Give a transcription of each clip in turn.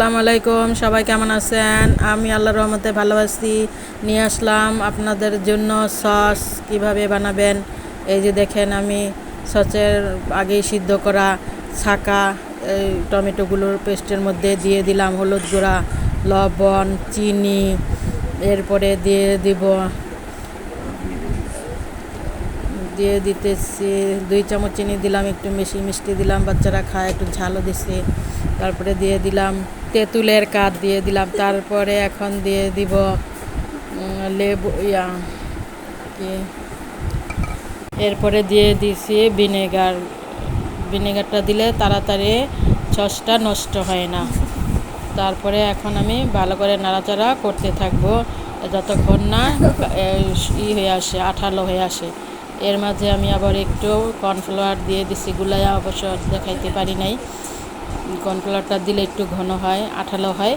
আসসালামু আলাইকুম, সবাই কেমন আছেন? আমি আল্লাহর রহমতে ভালো আছি। নিয়ে আসলাম আপনাদের জন্য সস কিভাবে বানাবেন। এই যে দেখেন, আমি সসের আগেই সিদ্ধ করা ছাকা এই টমেটোগুলোর পেস্টের মধ্যে দিয়ে দিলাম হলুদ গুঁড়া, লবণ, চিনি, এরপরে দিয়ে দিতেছি 2 চামচ চিনি দিলাম, একটু মিষ্টি দিলাম, বাচ্চারা খায়, একটু ঝালও দিছি। তারপরে দিয়ে দিলাম তেঁতুলের কাঠ দিয়ে দিলাম। তারপরে এখন দিয়ে দিব লেবু এরপরে দিয়ে দিছি ভিনেগারটা দিলে তাড়াতাড়ি সসটা নষ্ট হয় না। তারপরে এখন আমি ভালো করে নাড়াচাড়া করতে থাকবো যতক্ষণ না হয়ে আসে, আঠালো হয়ে আসে। এর মাঝে আমি আবার একটু কর্নফ্লাওয়ার দিয়ে দিছি, গুলাইয়া অবশ্য দেখাইতে পারি নাই। কর্নফ্লাওয়ারটা দিলে একটু ঘন হয়, আঠালো হয়,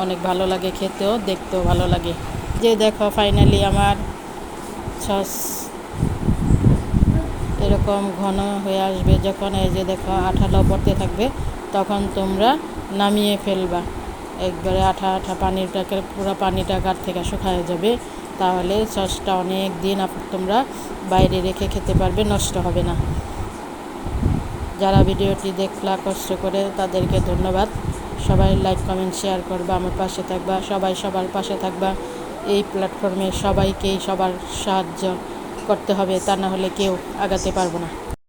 অনেক ভালো লাগে খেতেও, দেখতেও ভালো লাগে। যে দেখো, ফাইনালি আমার সস এরকম ঘন হয়ে আসবে। যখন এই যে দেখো আঠালো পড়তে থাকবে, তখন তোমরা নামিয়ে ফেলবা। একবারে আঠা পানিটাকে, পুরো পানিটা গাঢ় থেকে শুকায় যাবে। তাহলে সসটা অনেক দিন তোমরা বাইরে রেখে খেতে পারবে, নষ্ট হবে না। যারা ভিডিওটি দেখলা কষ্ট করে, তাদেরকে ধন্যবাদ। সবাই লাইক, কমেন্ট, শেয়ার করবা, আমার পাশে থাকবা। সবাই সবার পাশে থাকবা। এই প্ল্যাটফর্মে সবাইকেই সবার সাহায্য করতে হবে, তা না হলে কেউ আগাতে পারবো না।